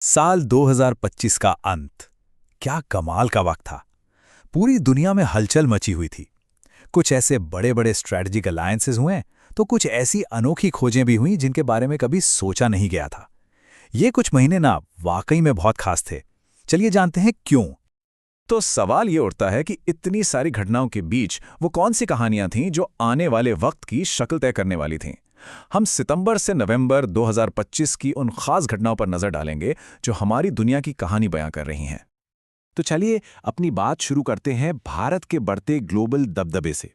साल 2025 का अंत। क्या कमाल का वक्त था। पूरी दुनिया में हलचल मची हुई थी। कुछ ऐसे बड़े बड़े स्ट्रैटेजिक अलायंसेस हुए, तो कुछ ऐसी अनोखी खोजें भी हुईं जिनके बारे में कभी सोचा नहीं गया था। ये कुछ महीने ना वाकई में बहुत खास थे। चलिए जानते हैं क्यों। तो सवाल ये उठता है कि इतनी सारी घटनाओं के बीच वो कौन सी कहानियां थीं जो आने वाले वक्त की शक्ल तय करने वाली थीं। हम सितंबर से नवंबर 2025 की उन खास घटनाओं पर नजर डालेंगे जो हमारी दुनिया की कहानी बयां कर रही हैं। तो चलिए अपनी बात शुरू करते हैं भारत के बढ़ते ग्लोबल दबदबे से।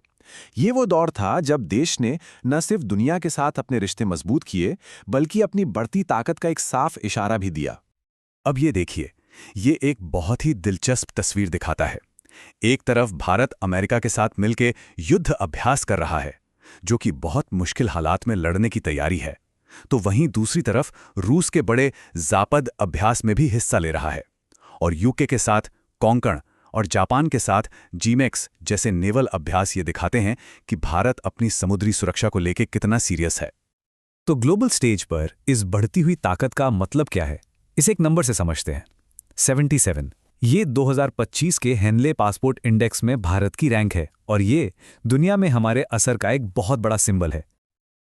ये वो दौर था जब देश ने न सिर्फ दुनिया के साथ अपने रिश्ते मजबूत किए, बल्कि अपनी बढ़ती ताकत का एक साफ इशारा भी दिया। अब ये देखिए, ये एक बहुत ही दिलचस्प तस्वीर दिखाता है। एक तरफ भारत अमेरिका के साथ मिलकर युद्ध अभ्यास कर रहा है, जो कि बहुत मुश्किल हालात में लड़ने की तैयारी है। तो वहीं दूसरी तरफ रूस के बड़े जापद अभ्यास में भी हिस्सा ले रहा है। और यूके के साथ कोंकण और जापान के साथ जीमेक्स जैसे नेवल अभ्यास ये दिखाते हैं कि भारत अपनी समुद्री सुरक्षा को लेकर कितना सीरियस है। तो ग्लोबल स्टेज पर इस बढ़ती हुई ताकत का मतलब क्या है, इसे एक नंबर से समझते हैं। 77 ये 2025 के हेनले पासपोर्ट इंडेक्स में भारत की रैंक है, और ये दुनिया में हमारे असर का एक बहुत बड़ा सिंबल है।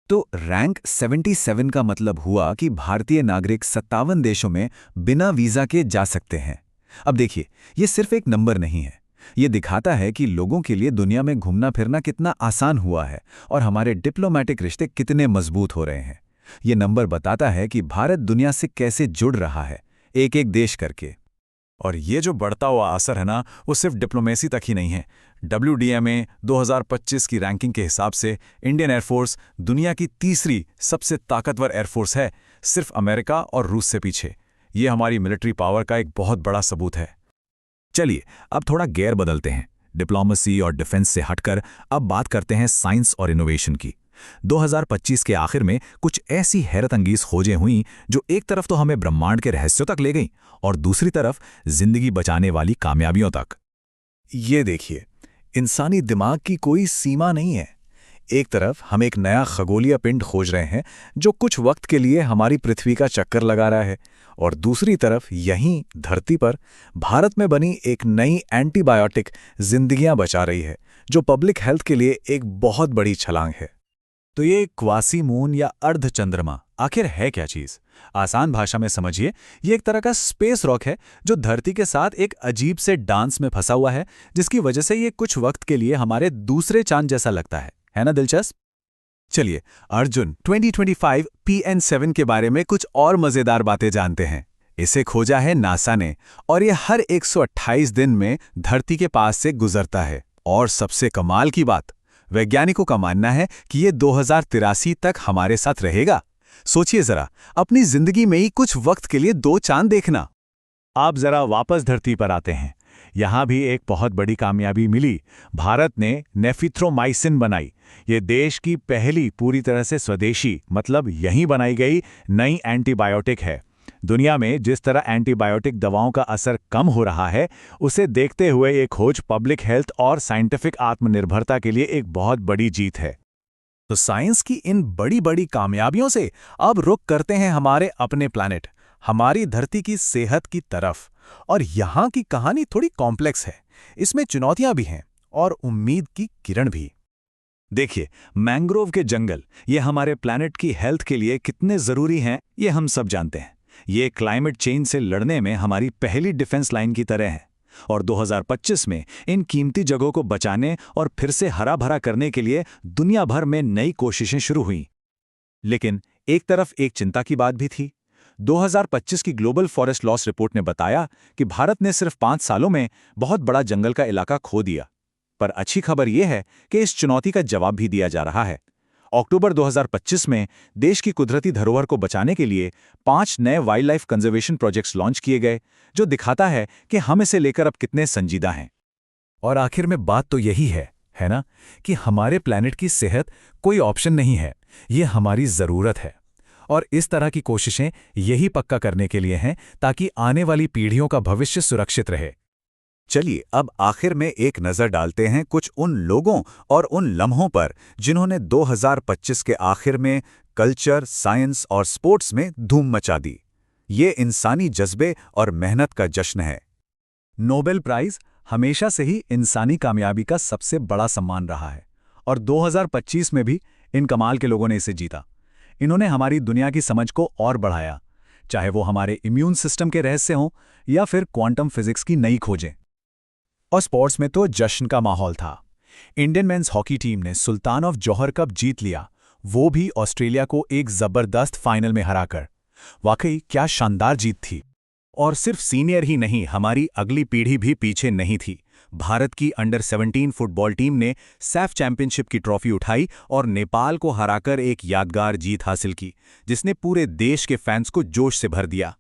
तो रैंक 77 का मतलब हुआ कि भारतीय नागरिक 57 देशों में बिना वीजा के जा सकते हैं। अब देखिए, ये सिर्फ एक नंबर नहीं है। ये दिखाता है कि लोगों के लिए दुनिया में घूमना फिरना कितना आसान हुआ है और हमारे डिप्लोमेटिक रिश्ते कितने मजबूत हो रहे हैं। ये नंबर बताता है कि भारत दुनिया से कैसे जुड़ रहा है, एक एक देश करके। और ये जो बढ़ता हुआ असर है ना, वो सिर्फ डिप्लोमेसी तक ही नहीं है। WDMA 2025 की रैंकिंग के हिसाब से इंडियन एयरफोर्स दुनिया की तीसरी सबसे ताकतवर एयरफोर्स है, सिर्फ अमेरिका और रूस से पीछे। ये हमारी मिलिट्री पावर का एक बहुत बड़ा सबूत है। चलिए अब थोड़ा गेयर बदलते हैं। डिप्लोमेसी और डिफेंस से हटकर अब बात करते हैं साइंस और इनोवेशन की। 2025 के आखिर में कुछ ऐसी हैरत अंगेज खोजें हुईं जो एक तरफ तो हमें ब्रह्मांड के रहस्यों तक ले गईं और दूसरी तरफ जिंदगी बचाने वाली कामयाबियों तक। ये देखिए, इंसानी दिमाग की कोई सीमा नहीं है। एक तरफ हम एक नया खगोलीय पिंड खोज रहे हैं जो कुछ वक्त के लिए हमारी पृथ्वी का चक्कर लगा रहा है, और दूसरी तरफ यहीं धरती पर भारत में बनी एक नई एंटीबायोटिक जिंदगियां बचा रही है, जो पब्लिक हेल्थ के लिए एक बहुत बड़ी छलांग है। तो ये क्वासी मून या अर्ध चंद्रमा आखिर है क्या चीज? आसान भाषा में समझिए, ये एक तरह का स्पेस रॉक है जो धरती के साथ एक अजीब से डांस में फंसा हुआ है, जिसकी वजह से ये कुछ वक्त के लिए हमारे दूसरे चांद जैसा लगता है ना दिलचस्प? चलिए अर्जुन 2025 PN7 के बारे में कुछ और मजेदार बातें जानते हैं। इसे खोजा है नासा ने, और ये हर 128 दिन में धरती के पास से गुजरता है। और सबसे कमाल की बात, वैज्ञानिकों का मानना है कि ये 2083 तक हमारे साथ रहेगा। सोचिए जरा, अपनी जिंदगी में ही कुछ वक्त के लिए 2 चांद देखना। आप जरा वापस धरती पर आते हैं। यहां भी एक बहुत बड़ी कामयाबी मिली। भारत ने नेफिथ्रोमाइसिन बनाई। ये देश की पहली पूरी तरह से स्वदेशी, मतलब यहीं बनाई गई नई एंटीबायोटिक है। दुनिया में जिस तरह एंटीबायोटिक दवाओं का असर कम हो रहा है, उसे देखते हुए ये खोज पब्लिक हेल्थ और साइंटिफिक आत्मनिर्भरता के लिए एक बहुत बड़ी जीत है। तो साइंस की इन बड़ी बड़ी कामयाबियों से अब रुख करते हैं हमारे अपने प्लैनेट, हमारी धरती की सेहत की तरफ। और यहाँ की कहानी थोड़ी कॉम्प्लेक्स है। इसमें चुनौतियां भी हैं और उम्मीद की किरण भी। देखिए, मैंग्रोव के जंगल ये हमारे प्लैनेट की हेल्थ के लिए कितने जरूरी हैं, ये हम सब जानते हैं। ये क्लाइमेट चेंज से लड़ने में हमारी पहली डिफेंस लाइन की तरह है। और 2025 में इन कीमती जगहों को बचाने और फिर से हरा भरा करने के लिए दुनिया भर में नई कोशिशें शुरू हुई। लेकिन एक तरफ एक चिंता की बात भी थी। 2025 की ग्लोबल फॉरेस्ट लॉस रिपोर्ट ने बताया कि भारत ने सिर्फ 5 सालों में बहुत बड़ा जंगल का इलाका खो दिया। पर अच्छी खबर यह है कि इस चुनौती का जवाब भी दिया जा रहा है। अक्टूबर 2025 में देश की कुदरती धरोहर को बचाने के लिए 5 नए wild life conservation projects launch किए गए, जो दिखाता है कि हम इसे लेकर अब कितने संजीदा हैं। और आखिर में बात तो यही है ना, कि हमारे प्लैनेट की सेहत कोई ऑप्शन नहीं है, ये हमारी जरूरत है। और इस तरह की कोशिशें यही पक्का करने के लिए हैं ताकि आने वाली पीढ़ियों का भविष्य सुरक्षित रहे। चलिए अब आखिर में एक नज़र डालते हैं कुछ उन लोगों और उन लम्हों पर जिन्होंने 2025 के आखिर में कल्चर, साइंस और स्पोर्ट्स में धूम मचा दी। ये इंसानी जज्बे और मेहनत का जश्न है। नोबेल प्राइज हमेशा से ही इंसानी कामयाबी का सबसे बड़ा सम्मान रहा है और 2025 में भी इन कमाल के लोगों ने इसे जीता। इन्होंने हमारी दुनिया की समझ को और बढ़ाया, चाहे वो हमारे इम्यून सिस्टम के रहस्य हों या फिर क्वांटम फिजिक्स की नई खोजें। और स्पोर्ट्स में तो जश्न का माहौल था। इंडियन मेंस हॉकी टीम ने सुल्तान ऑफ जौहर कप जीत लिया, वो भी ऑस्ट्रेलिया को एक जबरदस्त फाइनल में हराकर। वाकई क्या शानदार जीत थी। और सिर्फ सीनियर ही नहीं, हमारी अगली पीढ़ी भी पीछे नहीं थी। भारत की अंडर 17 फुटबॉल टीम ने सैफ चैंपियनशिप की ट्रॉफी उठाई और नेपाल को हराकर एक यादगार जीत हासिल की, जिसने पूरे देश के फैंस को जोश से भर दिया।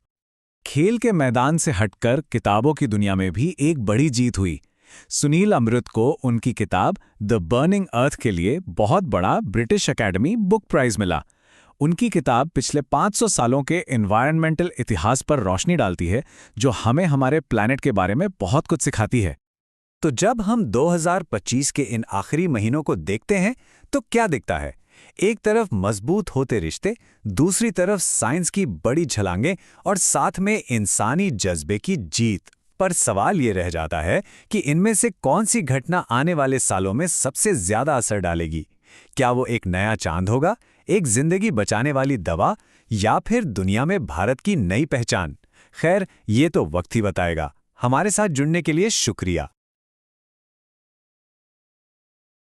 खेल के मैदान से हटकर किताबों की दुनिया में भी एक बड़ी जीत हुई। सुनील अमृत को उनकी किताब द बर्निंग अर्थ के लिए बहुत बड़ा ब्रिटिश अकेडमी बुक प्राइज मिला। उनकी किताब पिछले 500 सालों के एनवायरनमेंटल इतिहास पर रोशनी डालती है, जो हमें हमारे प्लैनेट के बारे में बहुत कुछ सिखाती है। तो जब हम 2025 के इन आखिरी महीनों को देखते हैं तो क्या दिखता है? एक तरफ मजबूत होते रिश्ते, दूसरी तरफ साइंस की बड़ी छलांगें और साथ में इंसानी जज्बे की जीत। पर सवाल ये रह जाता है कि इनमें से कौन सी घटना आने वाले सालों में सबसे ज्यादा असर डालेगी? क्या वो एक नया चांद होगा, एक जिंदगी बचाने वाली दवा, या फिर दुनिया में भारत की नई पहचान? खैर, ये तो वक्त ही बताएगा। हमारे साथ जुड़ने के लिए शुक्रिया।